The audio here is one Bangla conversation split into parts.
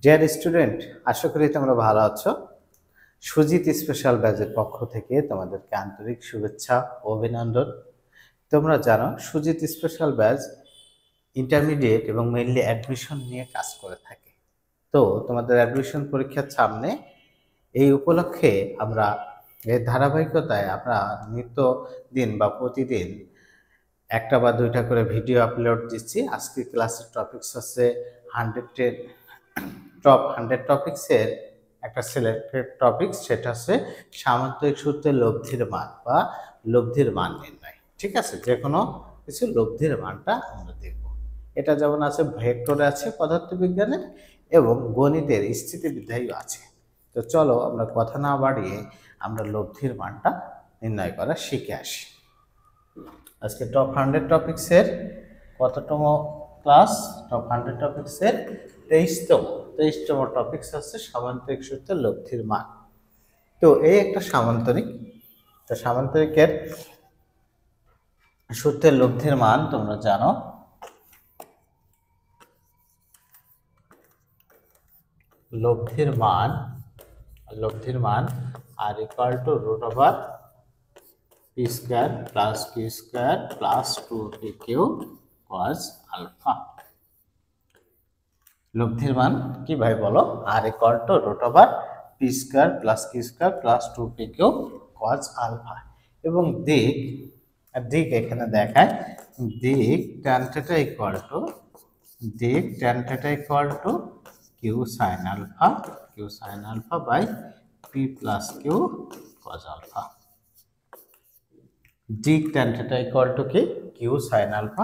ডিয়ার স্টুডেন্ট, আশা করি তোমরা ভালো আছো। সুজিত স্পেশাল ব্যাচের পক্ষ থেকে তোমাদেরকে আন্তরিক শুভেচ্ছা ও অভিনন্দন। তোমরা জানো সুজিত স্পেশাল ব্যাচ ইন্টারমিডিয়েট এবং মেইনলি অ্যাডমিশন নিয়ে কাজ করে থাকে। তো তোমাদের অ্যাডমিশন পরীক্ষার সামনে এই উপলক্ষে আমরা এর ধারাবাহিকতায় আমরা নিত্য দিন বা প্রতিদিন একটা বা দুইটা করে ভিডিও আপলোড দিচ্ছি। আজকে ক্লাসের টপিকস হচ্ছে 100 টপ 100 টপিক্সের একটা সিলেক্টেড টপিক, সেটা হচ্ছে সামুদ্রিক সূত্রে লব্ধির মান বা লব্ধির মান নির্ণয়। ঠিক আছে, যে কোনো কিছু লব্ধির মানটা আমরা দেখব। এটা যেমন আছে ভেক্টরে, আছে পদার্থবিজ্ঞানে এবং গণিতের স্থিতিবিদ্যায়ও আছে। তো চলো আমরা কথা না বাড়িয়ে আমরা লব্ধির মানটা নির্ণয় করা শিখে আসি। আজকে টপ 100 টপিক্সের কততম ক্লাস? টপ 100 টপিক্সের 23তম টপিক্স হচ্ছে সামান্তরিক সূত্রে লব্ধির মান। তো এই একটা সামান্তরিক, তো সামান্তরিকের সূত্রের লব্ধির মান তোমরা জানো লব্ধির মান R equal to root over p square plus Q square plus 2pq cos alpha. লব্ধির মান কি ভাই বলো? R equal to root over p square plus Q square plus 2pq cos alpha. এবং দিক এখানে দেখায় দিক tan θ equal to q sine alpha by P plus q cos alpha. দিক tan θ ইকুয়াল টু কি? কিউ সাইন আলফা,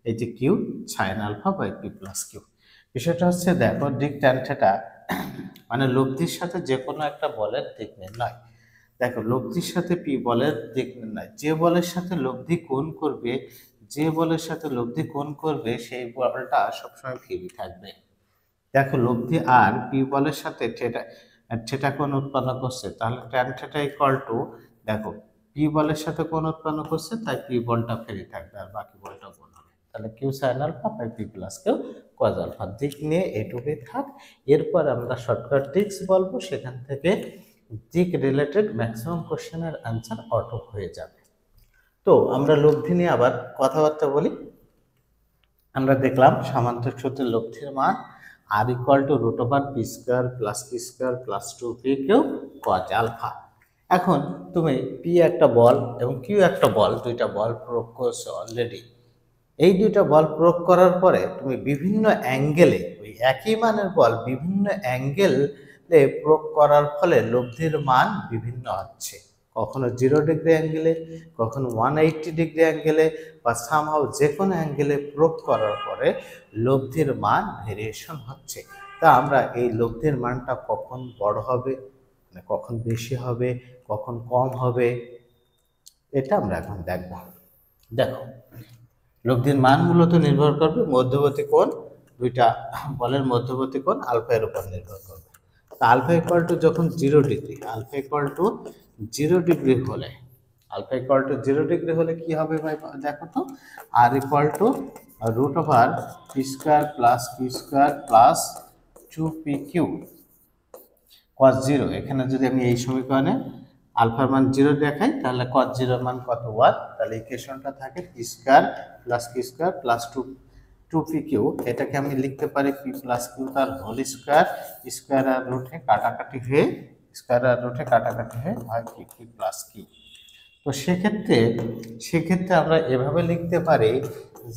এই যে q sine alpha by P plus Q. বিষয়টা হচ্ছে দেখো, দিক tan θ মানে লব্ধির সাথে যে কোনো একটা বলের দিক নির্ণয়। দেখো, লব্ধির সাথে পি বলের দিক নির্ণয়, যে বলের সাথে লব্ধি কোণ করবে সেই বলটা সবসময় ভিবি থাকবে। দেখো, লব্ধি আর পি বলের সাথে থিটা কোণ উৎপন্ন করছে, তাহলে tan θ ইকুয়াল টু, দেখো পি বলের সাথে কোণ উৎপন্ন করছে তাই পি বলটা ফ্রি থাকবে আর বাকি বলটা কোণ হবে, তাহলে Q sine alpha by P plus Q cos alpha. দিক নিয়ে এটুকুই থাক। এরপর আমরা শর্টকাট ট্রিক্স বলবো, সেখান থেকে দিক রিলেটেড ম্যাক্সিমাম কোশ্চেনের আনসার অটো হয়ে যাবে। তো আমরা লব্ধি নিয়ে আবার কথাবার্তা বলি। আমরা দেখলাম সামান্তরিক সূত্রে লব্ধির মান R equal to root over p square plus q square plus 2pq cos alpha. এখন তুমি পি একটা বল এবং কিউ একটা বল, দুইটা বল প্রয়োগ করছো অলরেডি। এই দুইটা বল প্রয়োগ করার পরে তুমি বিভিন্ন অ্যাঙ্গেলে, ওই একই মানের বল বিভিন্ন অ্যাঙ্গেলে প্রয়োগ করার ফলে লব্ধির মান বিভিন্ন হচ্ছে। কখনো 0 ডিগ্রি অ্যাঙ্গেলে, কখনো 180 ডিগ্রি অ্যাঙ্গেলে, বা সামহাও যে কোনো অ্যাঙ্গেলে প্রয়োগ করার পরে লব্ধির মান ভেরিয়েশন হচ্ছে। তা আমরা এই লব্ধির মানটা কখন বড় হবে, মানে কখন বেশি হবে, কখন কম হবে, এটা আমরা এখন দেখব। দেখো, লব্ধির মান মূলত নির্ভর করবে মধ্যবর্তী কোণ, দুইটা বলের মধ্যবর্তী কোণ আলফা এর উপর নির্ভর করবে। তা আলফা ইকুয়াল টু যখন 0 degree, alpha equal to 0 degree হলে কি হবে ভাই দেখো তো? R equal to root over p square plus Q square plus 2pq cos 0। এখানে যদি আমি এই সমীকরণে আলফার মান 0 দেখাই, তাহলে cos 0 এর মান কত? 1। তাহলে ইকুয়েশনটা থাকে P square plus Q square plus 2pq। এটাকে আমি লিখতে পারি পি প্লাস কিউ তার হোল স্কয়ার, স্কয়ার আর রুটে কাটাকাটি হয়ে হয় পি প্লাস কিউ। তো সেক্ষেত্রে আমরা এভাবে লিখতে পারি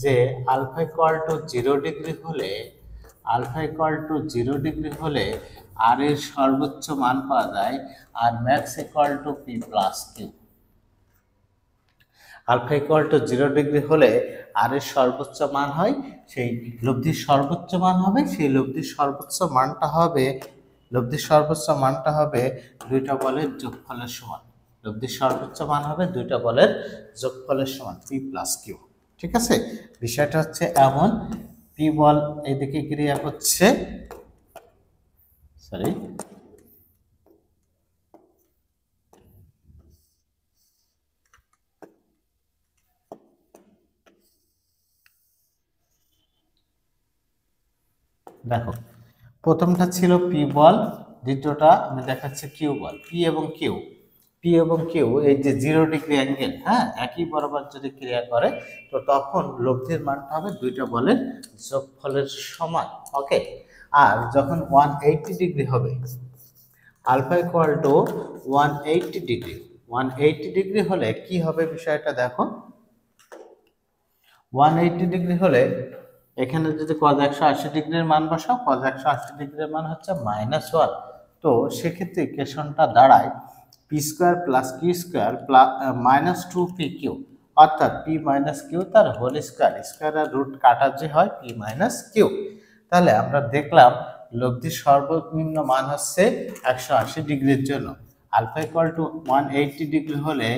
যে আলফা ইকুয়াল টু 0 ডিগ্রি হলে আর এর সর্বোচ্চ মান পাওয়া যায় R max equal to p plus q. Alpha equal to 0 degree হলে আর এর সর্বোচ্চ মান হয়, সেই লব্ধির সর্বোচ্চ মান হবে, সেই লব্ধির সর্বোচ্চ মানটা হবে দুইটা বলের যোগফলের সমান। লব্ধির সর্বোচ্চ মান হবে দুইটা বলের যোগফলের সমান, পি প্লাস কিউ। ঠিক আছে, বিষয়টা হচ্ছে এমন, পি বল এদিকে ক্রিয়া করছে, দেখো প্রথমটা ছিল পি বল, দ্বিতীয়টা আমি দেখাচ্ছি কিউ বল। পি এবং কিউ এই যে 0 ডিগ্রি অ্যাঙ্গেল, হ্যাঁ, একই বরাবর যদি ক্রিয়া করে তো তখন লব্ধির মানটা হবে দুইটা বলের যোগফলের সমান। ওকে, আর যখন 180 ডিগ্রি হবে, alpha equal to 180 degree, 180 degree হলে কি হবে বিষয়টা দেখো। 180 ডিগ্রি হলে এখানে যদি cos 180 ডিগ্রির মান বসাও, cos 180 ডিগ্রির মান হচ্ছে -1। তো সেক্ষেত্রে ইকুয়েশনটা দাঁড়ায় P square plus Q square plus -2pq, অর্থাৎ পি মাইনাস কিউ তার হোল স্কোয়ার, স্কোয়ার আর রুট কাটা যে হয় পি মাইনাস কিউ। তাহলে আমরা দেখলাম লব্ধির সর্বনিম্ন মান হচ্ছে 180 ডিগ্রির জন্য আলফা ইকুয়াল টু 180 ডিগ্রি হলে,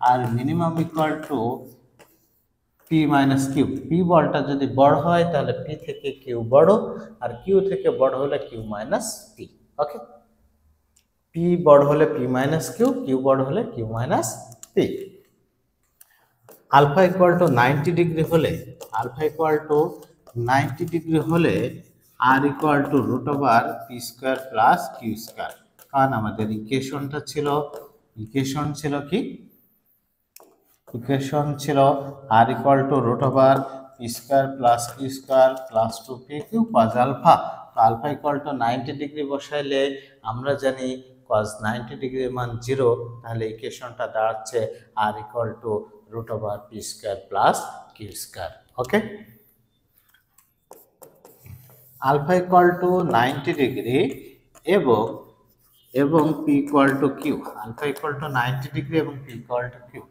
R minimum equal to p minus q. P বলটা যদি বড় হয় তাহলে পি থেকে কিউ বড়, আর কিউ থেকে বড় হলে q minus p. Okay, p বড় হলে পি মাইনাস কিউ, কিউ বড় হলে q minus p. Alpha equal to 90 degree হলে, আলফা ইকুয়াল টু 90 ডিগ্রি হলে R equal to root over P square plus Q square. কারণ আমাদের ইকুয়েশন ছিল কি, ইকুয়েশন ছিল R equal to root over P square plus Q square plus 2pq cos alpha. তো আলফা ইকুয়াল টু 90 ডিগ্রি বসাইলে আমরা জানি cos 90 ডিগ্রির মান 0, তাহলে ইকুয়েশনটা দাঁড়াচ্ছে R equal to root over P square plus Q square. Okay, alpha equal to 90 degree এবং P equal to q, alpha equal to 90 degree এবং পি ইকুয়াল টু কিউ।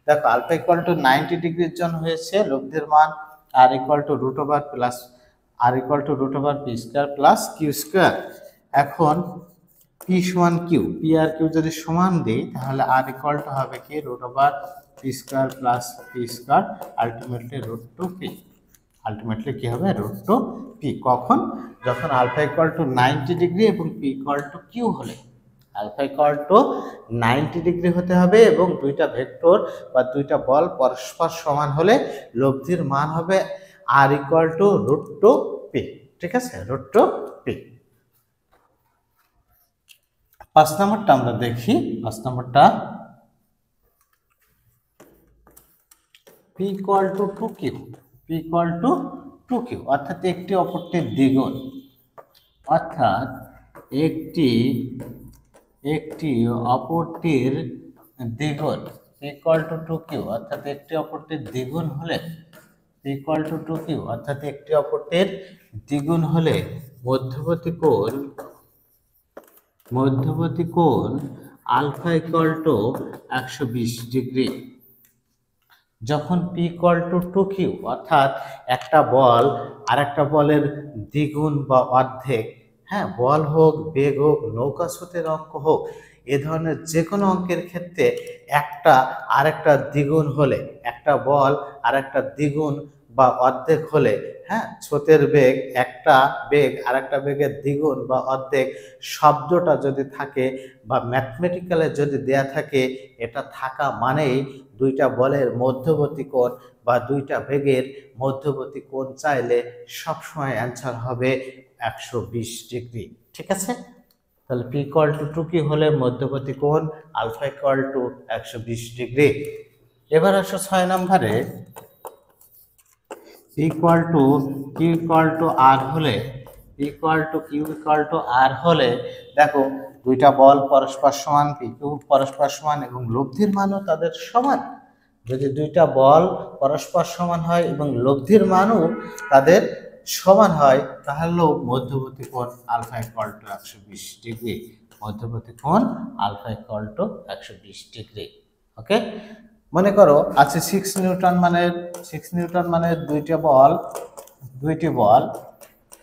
দেখো আলফা ইকুয়াল টু 90 ডিগ্রির জন্য হয়েছে লব্ধির মান R equal to root over P square plus Q square. এখন পি সমান কিউ, পি আর কিউ যদি সমান দিই তাহলে আর ইকুয়াল টু হবে কি root over P square plus P square, ultimately root two P. Ultimately কি হবে রুট টু পি। কখন? যখন আলফা ইকুয়াল টু 90 ডিগ্রি এবং পি ইকুয়াল টু কিউ হলে। আলফা ইকুয়াল টু 90 ডিগ্রি হতে হবে এবং দুইটা ভেক্টর বা দুইটা বল পরস্পর সমান হলে লব্ধির মান হবে R equal to root two p. ঠিক আছে, রুট টু পি। 5 নম্বরটা আমরা দেখি। 5 নম্বরটা পি ইকুয়াল টু 2কিউ, পি ইকুয়াল টু 2কিউ, অর্থাৎ একটি অপরটির দ্বিগুণ, অর্থাৎ একটি অপরটির দ্বিগুণ ইকুয়াল টু 2কিউ, অর্থাৎ একটি অপরটির দ্বিগুণ হলে ইকুয়াল টু 2কিউ, অর্থাৎ একটি অপরটির দ্বিগুণ হলে মধ্যবর্তী কোণ আলফা ইকুয়াল টু 120 ডিগ্রি। যখন পি ইকুয়াল টু 2কিউ, অর্থাৎ একটা বল আর একটা বলের দ্বিগুণ বা অর্ধেক, হ্যাঁ, বল হোক, বেগ হোক, নৌকা স্রোতের অঙ্ক হোক, এ ধরনের যে কোনো অঙ্কের ক্ষেত্রে একটা আর একটা দ্বিগুণ হলে, একটা বল আর একটা দ্বিগুণ বা অর্ধেক হলে, হ্যাঁ, স্রোতের বেগ, একটা বেগ আর একটা বেগের দ্বিগুণ বা অর্ধেক শব্দটা যদি থাকে বা ম্যাথমেটিক্যালে যদি দেয়া থাকে, এটা থাকা মানেই দুইটা বলের মধ্যবর্তী কোণ বা দুইটা বেগের মধ্যবর্তী কোণ চাইলে সবসময় অ্যান্সার হবে 120 ডিগ্রি। ঠিক আছে, তাহলে পি ইকুয়াল টু 2কিউ হলে মধ্যবর্তী কোণ আলফা ইকুয়াল টু 120 ডিগ্রি। এবার আসো 6 নম্বরে, p equal to Q equal to R হলে, p equal to Q equal to R হলে, দেখো দুইটা বল পরস্পর সমান, পি কিউ পরস্পর সমান এবং লব্ধির মানও তাদের সমান। যদি দুইটা বল পরস্পর সমান হয় এবং লব্ধির মানও তাদের সমান হয় তাহলেও মধ্যবর্তী কোণ আলফা ইকুয়াল টু 120 ডিগ্রি। মধ্যবর্তী কোণ আলফা ইকুয়াল টু 120 ডিগ্রি। ওকে, মনে করো আছে 6 নিউটন মানের দুইটি বল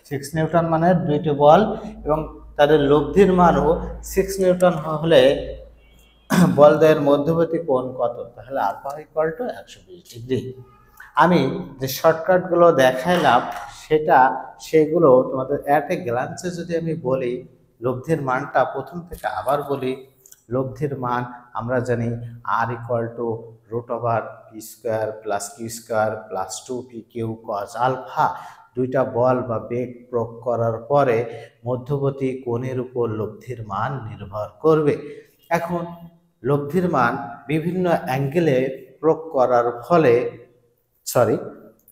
6 নিউটন মানের দুইটি বল এবং তাদের লব্ধির মানও 6 নিউটন হলে বলদ্বয়ের মধ্যবর্তী কোণ কত? তাহলে আলফা ইকুয়াল টু 120 ডিগ্রি। আমি যে শর্টকাটগুলো দেখাইলাম সেগুলো তোমাদের অ্যাট এ গ্ল্যান্সে যদি আমি বলি, লব্ধির মানটা প্রথম থেকে আবার বলি। লব্ধির মান আমরা জানি R equal to root over P square plus Q square plus 2pq cos alpha. দুইটা বল বা বেগ প্রয়োগ করার পরে মধ্যবর্তী কোণের উপর লব্ধির মান নির্ভর করবে। এখন লব্ধির মান বিভিন্ন অ্যাঙ্গেলে প্রয়োগ করার ফলে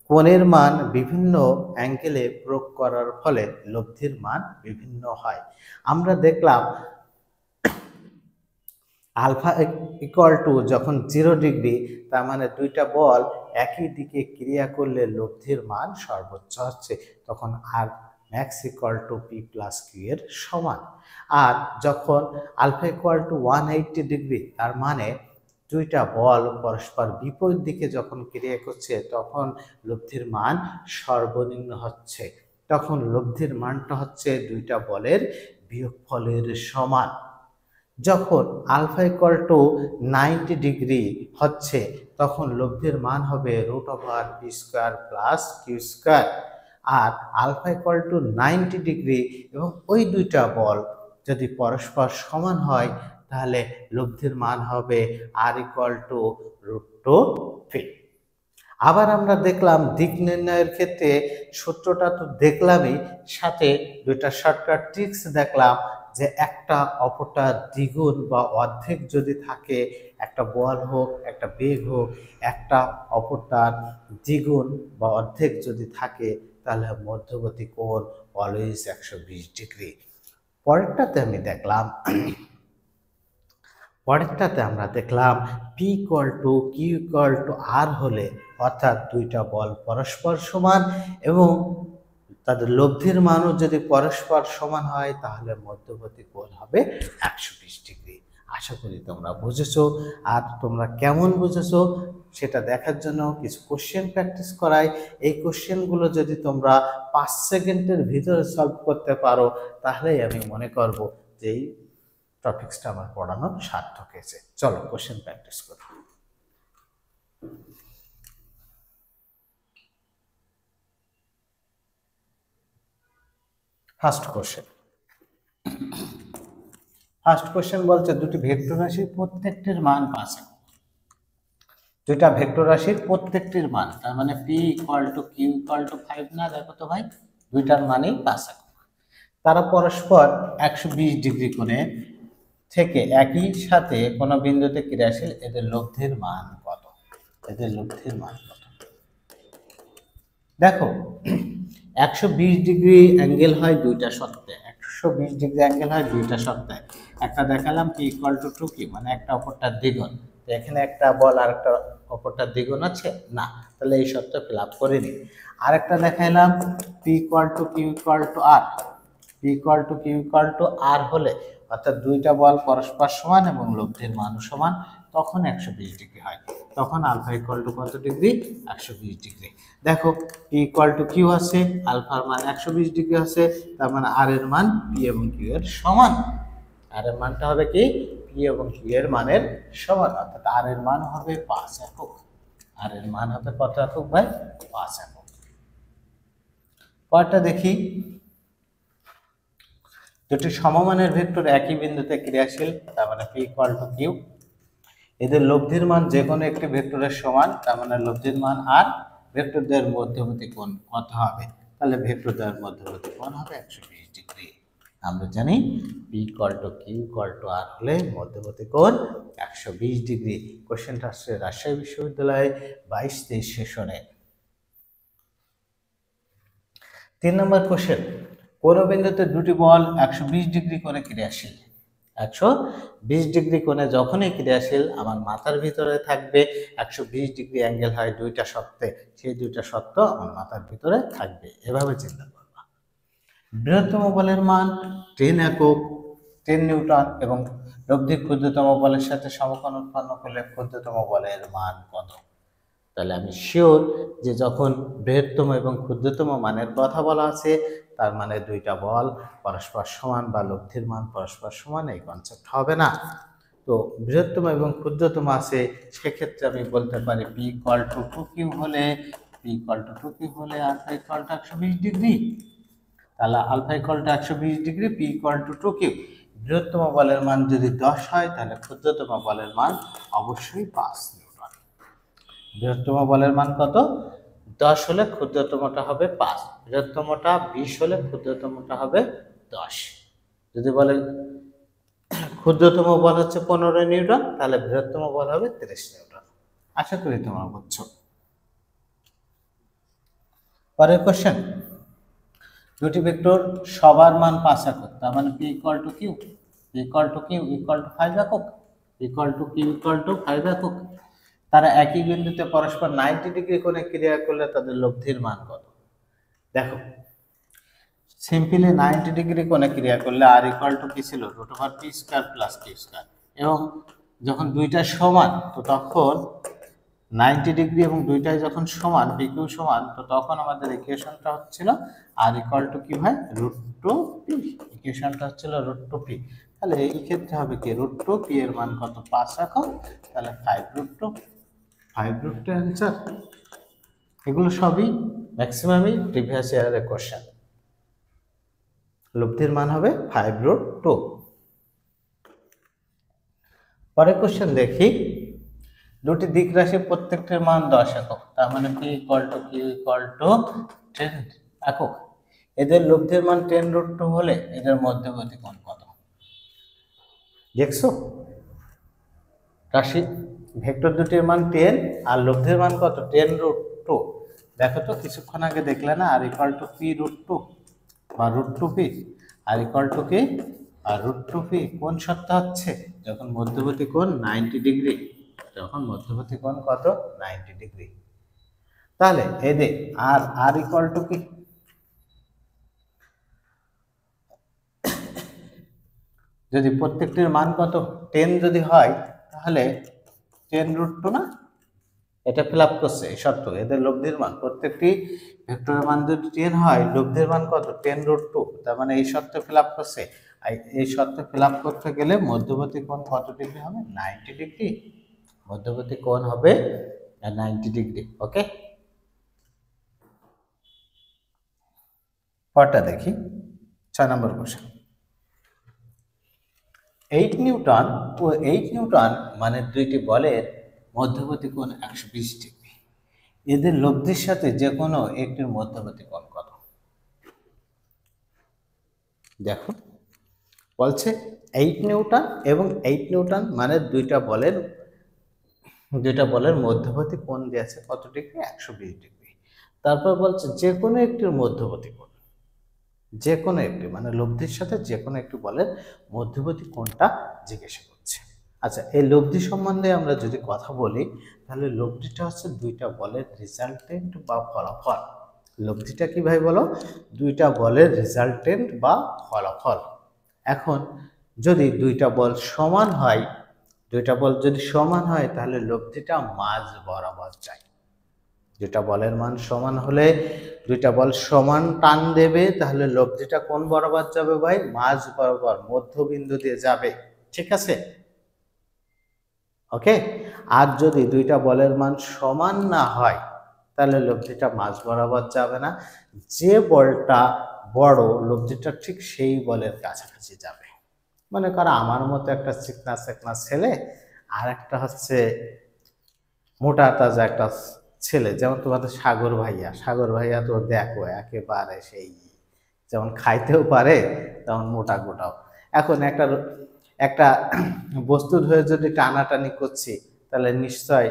কোণের মান বিভিন্ন অ্যাঙ্গেলে প্রয়োগ করার ফলে লব্ধির মান বিভিন্ন হয়। আমরা দেখলাম আলফা ইকুয়াল টু যখন 0 ডিগ্রি, তার মানে দুইটা বল একই দিকে ক্রিয়া করলে লব্ধির মান সর্বোচ্চ হচ্ছে, তখন R max equal to p plus q এর সমান। আর যখন আলফা ইকুয়াল টু 180 ডিগ্রি, তার মানে দুইটা বল পরস্পর বিপরীত দিকে যখন ক্রিয়া করছে তখন লব্ধির মান সর্বনিম্ন হচ্ছে, তখন লব্ধির মানটা হচ্ছে দুইটা বলের বিয়োগফলের সমান। যখন আলফা ইকুয়াল টু 90 ডিগ্রি হচ্ছে তখন লব্ধির মান হবে √পি স্কোয়ার প্লাস কিউ স্কোয়ার। আর আলফা ইকুয়াল টু 90 ডিগ্রি এবং ওই দুইটা বল যদি পরস্পর সমান হয় তাহলে লব্ধির মান হবে আর ইকুয়াল টু √পি। আবার আমরা দেখলাম দিক নির্ণয়ের ক্ষেত্রে সূত্রটা তো দেখলামই, সাথে দুইটা শর্টকাট ট্রিক্স দেখলাম যে একটা অপরটার দ্বিগুণ বা অর্ধেক যদি থাকে, একটা বল হোক একটা বেগ হোক, একটা অপরটার দ্বিগুণ বা অর্ধেক যদি থাকে তাহলে মধ্যবর্তী কোণ অলওয়েজ 120 ডিগ্রি। পরেরটাতে আমরা দেখলাম p equal to Q equal to R হলে, অর্থাৎ দুইটা বল পরস্পর সমান এবং তাদের লব্ধির মানও যদি পরস্পর সমান হয় তাহলে মধ্যবর্তী কোণ হবে 120 ডিগ্রি। আশা করি তোমরা বুঝেছো। আর তোমরা কেমন বুঝেছো সেটা দেখার জন্য কিছু কোশ্চেন প্র্যাকটিস করাই। এই কোশ্চেনগুলো যদি তোমরা 5 সেকেন্ডের ভিতরে সলভ করতে পারো তাহলেই আমি মনে করব যে এই টপিক্সটা আমার পড়ানো সার্থক হয়েছে। চলো কোশ্চেন প্র্যাকটিস করি। ফার্স্ট কোশ্চেন বলছে দুটি ভেক্টর রাশির প্রত্যেকটির মান 5 একক। দুইটা ভেক্টর রাশির প্রত্যেকটির মান, তার মানে P equal to Q equal to 5 না, দেখো তো ভাই দুইটার মানই 5 একক। তারা পরস্পর 120 ডিগ্রি কোণে থেকে একই সাথে কোনো বিন্দুতে ক্রিয়াশীল, এদের লব্ধির মান কত? দেখো 120 ডিগ্রি অ্যাঙ্গেল হয় দুইটা শর্তে, 120 ডিগ্রি অ্যাঙ্গেল হয় দুইটা শর্তে। একটা দেখালাম পি ইকুয়াল টু 2 মানে একটা অপরটার দ্বিগুণ, তো এখানে একটা বল আর একটা অপরটার দ্বিগুণ আছে না, তাহলে এই শর্ত ফিল আপ করিনি। আরেকটা দেখাইলাম p equal to Q equal to R, p equal to Q equal to R হলে, অর্থাৎ দুইটা বল পরস্পর সমান এবং লব্ধির মানও সমান, তখন 120 ডিগ্রি হয়। তখন আলফা ইকুয়াল টু কত ডিগ্রি? 120 ডিগ্রি। দেখো পি ইকুয়াল টু কিউ আছে, আলফার মান 120 ডিগ্রি আছে, তার মানে আর এর মান পি এবং কিউ এর সমান। আর এর মানটা হবে কি? পি এবং কিউ এর মানের সমান, অর্থাৎ আর এর মান হবে 5 একক। আর এর মান হবে কত একক ভাই? 5 একক। পরেরটা দেখি, দুটি সমমানের ভেক্টর একই বিন্দুতে ক্রিয়াশীল, তার মানে পি ইকুয়াল টু কিউ। এদের লব্ধির মান যে কোনো একটি ভেক্টরের সমান, তার মানে লব্ধির মান আর ভেক্টরদের মধ্যবর্তী কোণ কত হবে? তাহলে ভেক্টরদের মধ্যবর্তী কোণ হবে 120 ডিগ্রি। আমরা জানি p equal to Q equal to R হলে মধ্যবর্তী কোণ 120 ডিগ্রি। কোশ্চেনটা আসছে রাজশাহী বিশ্ববিদ্যালয়ে 22-23 সেশনে। 3 নম্বর কোশ্চেন, কোন বিন্দুতে দুটি বল 120 ডিগ্রি কোণে ক্রিয়াশীল? 120 ডিগ্রি কোণে যখনই ক্রিয়াশীল আমার মাথার ভিতরে থাকবে 120 ডিগ্রি অ্যাঙ্গেল হয় দুইটা শর্তে, সেই দুইটা শর্ত আমার মাথার ভিতরে থাকবে। এভাবে চিন্তা করবা। বৃহত্তম বলের মান 10 একক 10 নিউটন এবং লব্ধি ক্ষুদ্রতম বলের সাথে সমকোণ উৎপন্ন করলে ক্ষুদ্রতম বলের মান কত? তাহলে আমি শিওর যে যখন বৃহত্তম এবং ক্ষুদ্রতম মানের কথা বলা আছে তার মানে দুইটা বল পরস্পর সমান বা লব্ধির মান পরস্পর সমান, এই কনসেপ্ট হবে না। তো বৃহত্তম এবং ক্ষুদ্রতম আছে, সেক্ষেত্রে আমি বলতে পারি পি ইকুয়াল টু 2কিউ হলে আলফা ইকুয়াল টু 120 ডিগ্রি। তাহলে alpha equal to 120 degree, p equal to 2কিউ। বৃহত্তম বলের মান যদি 10 হয় তাহলে ক্ষুদ্রতম বলের মান অবশ্যই 5 নিউটন। বৃহত্তম বলের মান কত? 10 হলে ক্ষুদ্রতমটা হবে 5, বৃহত্তমটা 20 হলে ক্ষুদ্রতমটা হবে 10। যদি বলে ক্ষুদ্রতম বল হচ্ছে 15 নিউটন, তাহলে বৃহত্তম বল হবে 30 নিউটন। আশা করি তোমরা বুঝছো। পরের কোশ্চেন, দুটি ভেক্টর সবার মান 5 একক, তার মানে p equal to q, equal to q equal to 5 একক, equal to q equal to 5 একক। তারা একই বিন্দুতে পরস্পর 90 ডিগ্রি কোণে ক্রিয়া করলে তাদের লব্ধির মান কত? দেখো, সিম্পলি 90 ডিগ্রি কোণে ক্রিয়া করলে r ইকুয়াল টু কি ছিল, root over p square plus q square. এবং যখন দুইটা সমান, তো তখন 90 ডিগ্রি এবং দুইটাই যখন সমান, pq সমান, তো তখন আমাদের ইকুয়েশনটা হচ্ছিল r ইকুয়াল টু কি হয়, রুট টু p। ইকুয়েশনটা হচ্ছিল রুট টু p। তাহলে এই ক্ষেত্রে হবে কি, রুট টু p এর মান কত, 5 একক, তাহলে 5 root two, 5 root two answer. এগুলো সবই ম্যাক্সিমামই প্রিভিয়াস ইয়ারের কোশ্চেন। লব্ধির মান হবে 5 রুট টু। পরের কোশ্চেন দেখি, দুটি দিক রাশি প্রত্যেকটির মান 10 একক, তার মানে p equal to q equal to 10 একক। এদের লব্ধির মান 10 রুট টু হলে এদের মধ্যবর্তী কোণ কত? দেখছো, রাশি ভেক্টর দুটির মান 10 আর লব্ধির মান কত, 10 রুট টু। দেখো তো, কিছুক্ষণ আগে দেখলে না, R equal to p root two বা root two p, R equal to কি, আর রুট টু p। কোন সত্য হচ্ছে, যখন মধ্যবর্তী কোণ 90 ডিগ্রি, যখন মধ্যবর্তী কোণ কত, 90 ডিগ্রি। তাহলে এদের আর ইকুয়াল টু কি, যদি প্রত্যেকটির মান কত 10 যদি হয়, তাহলে 10 রুট টু না, এটা ফিল আপ করছে এই শর্ত। এদের লব্ধির মান, প্রত্যেকটি ভেক্টরের মান যদি 10 হয়, লব্ধির মান কত, 10 রুট টু। তার মানে এই শর্ত ফিল আপ করছে। এই শর্ত ফিল আপ করতে গেলে মধ্যবর্তী কোণ কত ডিগ্রি হবে, 90 ডিগ্রি। মধ্যবর্তী কোণ হবে 90 ডিগ্রি। ওকে, পরটা দেখি, 6 নম্বর কোশ্চেন। 8 নিউটন ও 8 নিউটন মানে দুইটি বলের মধ্যবর্তী কোণ 120 ডিগ্রি। এদের লব্ধির সাথে যে কোনো একটির মধ্যবর্তী কোণ কত? দেখো, বলছে 8 নিউটন এবং 8 নিউটন মানে দুইটা বলের মধ্যবর্তী কোণ দিয়েছে কত ডিগ্রি, 120 ডিগ্রি। তারপর বলছে যে কোনো একটির মধ্যবর্তী কোণ, যে কোনো একটি মানে লব্ধির সাথে যে কোনো একটি বলের মধ্যবর্তী কোণটা জিজ্ঞাসা করছে। আচ্ছা, এই লব্ধি সম্বন্ধে আমরা যদি কথা বলি, তাহলে লব্ধিটা হচ্ছে দুইটা বলের রেজাল্টেন্ট বা ফলাফল। লব্ধিটা কি ভাই বলো, দুইটা বলের রেজাল্টেন্ট বা ফলাফল। এখন যদি দুইটা বল সমান হয়, দুইটা বল যদি সমান হয়, তাহলে লব্ধিটা মাঝ বরাবর যায়। দুইটা বলের মান সমান হলে দুইটা বল সমান টান দেবে, তাহলে লব্ধিটা কোন বরাবর যাবে ভাই, মাঝ বরাবর, মধ্যবিন্দু দিয়ে যাবে। ঠিক আছে, ওকে। আর যদি দুইটা বলের মান সমান না হয়, তাহলে লব্ধিটা মাঝ বরাবর যাবে না। যে বলটা বড়, লব্ধিটা ঠিক সেই বলের কাছাকাছি যাবে। মনে করো আমার মতো একটা চিকনা চেকনা ছেলে, আর একটা হচ্ছে মোটা তাজা একটা ছেলে, যেমন তোমাদের সাগর ভাইয়া তো দেখো একেবারে সেই, যেমন খাইতেও পারে তেমন মোটা গোটাও। এখন একটা বস্তু ধরে যদি টানাটানি করছি, তাহলে নিশ্চয়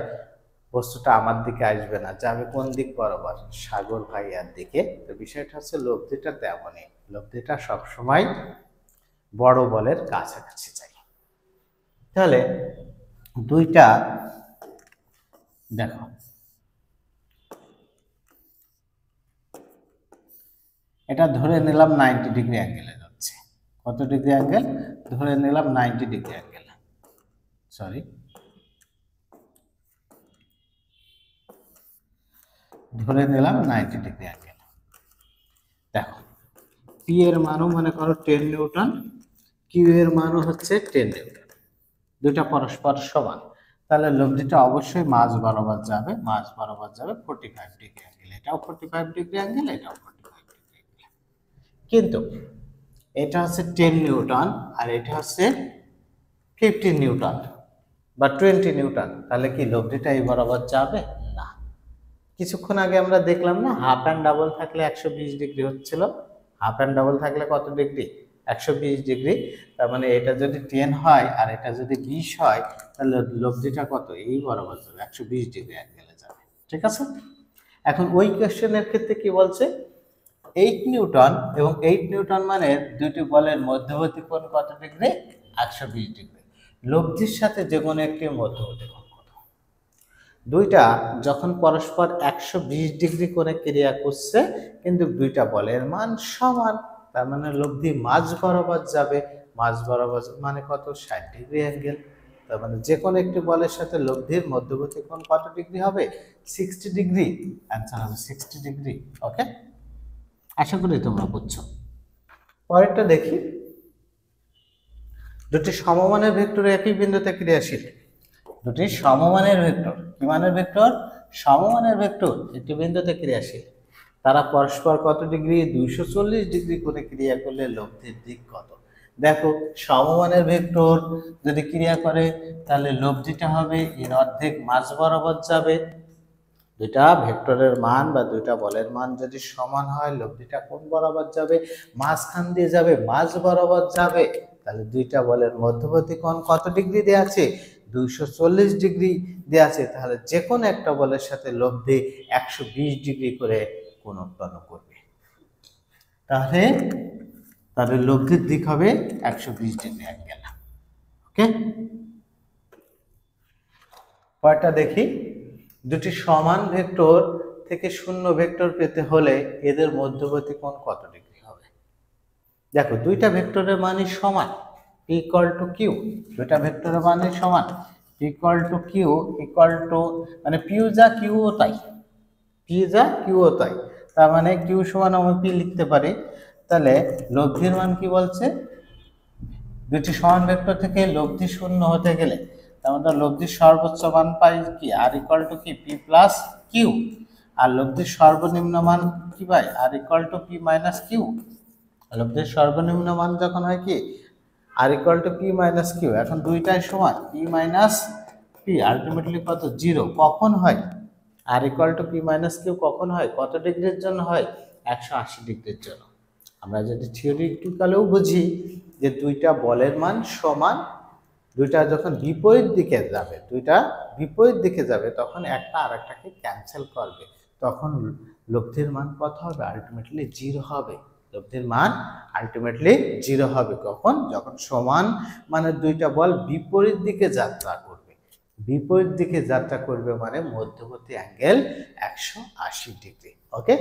বস্তুটা আমার দিকে আসবে না, যাবে কোন দিক বরাবর, সাগর ভাইয়ার দিকে। তো বিষয়টা হচ্ছে লব্ধিটা তেমনই, লব্ধিটা সবসময় বড় বলের কাছাকাছি যায়। তাহলে দুইটা, দেখো এটা ধরে নিলাম 90 ডিগ্রি অ্যাঙ্গেলে যাচ্ছে। কত ডিগ্রি অ্যাঙ্গেল? ধরে নিলাম 90 ডিগ্রি অ্যাঙ্গেল, সরি ধরে নিলাম 90 ডিগ্রি অ্যাঙ্গেল। দেখো, পি এর মানও মনে করো 10 নিউটন, কিউ এর মানও হচ্ছে 10 নিউটন, দুইটা পরস্পর সমান। তাহলে লব্ধিটা অবশ্যই মাঝ বরাবর যাবে, মাঝ বরাবর যাবে 45 ডিগ্রি অ্যাঙ্গেল। এটাও 45 ডিগ্রি অ্যাঙ্গেল, এটাও 45 ডিগ্রি অ্যাঙ্গেল। কিন্তু এটা হচ্ছে 10 নিউটন আর এটা হচ্ছে 15 নিউটন বা 20 নিউটন, তাহলে কি লব্ধিটা এই বরাবর যাবে না। কিছুক্ষণ আগে আমরা দেখলাম না, হাফ অ্যান্ড ডাবল থাকলে 120 ডিগ্রি হচ্ছিল। হাফ অ্যান্ড ডাবল থাকলে কত ডিগ্রি? 120 ডিগ্রি। তার মানে এটা যদি 10 হয় আর এটা যদি 20 হয়, তাহলে লব্ধিটা কত? এই বরাবর যাবে, 120 ডিগ্রি অ্যাঙ্গেলে যাবে। ঠিক আছে। এখন ওই কোশ্চেনের ক্ষেত্রে কি বলছে, 8 নিউটন এবং 8 নিউটন মানে দুটি বলের মধ্যবর্তী কোণ কত ডিগ্রি? 120 ডিগ্রি। লব্ধির সাথে যে কোনো একটি মধ্যবর্তী কোণ কত? দুইটা যখন পরস্পর 120 ডিগ্রি কোণে ক্রিয়া করছে, কিন্তু দুইটা বলের মান সমান, তার মানে লব্ধি মাঝ বরাবর যাবে। মাঝ বরাবর মানে কত? 60 ডিগ্রি অ্যাঙ্গেল। তার মানে যে কোনো একটি বলের সাথে লব্ধির মধ্যবর্তী কোণ কত ডিগ্রি হবে? 60 ডিগ্রি। অ্যান্সার হবে 60 ডিগ্রি। ওকে, আশা করি তোমরা বুঝছো। পরেরটা দেখি, দুটি সমমানের ভেক্টর একই বিন্দুতে ক্রিয়াশীল। দুটি সমমানের ভেক্টর, কি মানের ভেক্টর? সমমানের ভেক্টর একটি বিন্দুতে ক্রিয়াশীল। তারা পরস্পর কত ডিগ্রি? 240 ডিগ্রি করে ক্রিয়া করলে লব্ধির দিক কত? দেখো, সমমানের ভেক্টর যদি ক্রিয়া করে তাহলে লব্ধিটা হবে এর অর্ধেক মাঝ বরাবর যাবে। দুইটা ভেক্টরের মান বা দুইটা বলের মান যদি সমান হয়, লব্ধিটা কোন বরাবর যাবে? মাঝখান দিয়ে যাবে, মাঝ বরাবর যাবে। তাহলে দুইটা বলের মধ্যবর্তী কোণ কত ডিগ্রি দেয়া আছে? 240 ডিগ্রি দেয়া আছে। তাহলে যে কোনো একটা বলের সাথে লব্ধি 120 ডিগ্রি করে কোণ উৎপন্ন করবে। তাহলে তাদের লব্ধির দিক হবে 120 ডিগ্রি অ্যাঙ্গেল। ওকে, পরেরটা দেখি, দুটি সমান ভেক্টর থেকে শূন্য ভেক্টর পেতে হলে এদের মধ্যবর্তী কোণ কত ডিগ্রি হবে? দেখো, দুইটা ভেক্টরের মানই সমান, p = q। দুইটা ভেক্টরের মানই সমান, p = q মানে p যা q ও তাই, p যা q ও তাই। তার মানে q সমান আমি p লিখতে পারি। তাহলে লব্ধির মান কি বলছে? দুটি সমান ভেক্টর থেকে লব্ধি শূন্য হতে গেলে আমাদের লব্ধির সর্বোচ্চ মান পাই কি? r = কি? p + q। আর লব্ধির সর্বনিম্ন মান কি পাই? r = p - q। লব্ধির সর্বনিম্ন মান যখন হয় কি? r = p - q। এখন দুইটাই সমান, p - p আলটিমেটলি কত? 0। কখন হয় r = p - q? কখন হয়? কত ডিগ্রির জন্য হয়? 180 ডিগ্রির জন্য। আমরা যদি থিওরিটিক্যালেও বুঝি যে দুইটা বলের মান সমান, দুইটা যখন বিপরীত দিকে যাবে, তখন একটা আরেকটাকে ক্যান্সেল করবে, তখন লব্ধির মান কত হবে? আলটিমেটলি 0 হবে। লব্ধির মান আলটিমেটলি 0 হবে। কখন? যখন সমান মানে দুইটা বল বিপরীত দিকে যাত্রা করবে। বিপরীত দিকে যাত্রা করবে মানে মধ্যবর্তী অ্যাঙ্গেল 180 ডিগ্রি। ওকে।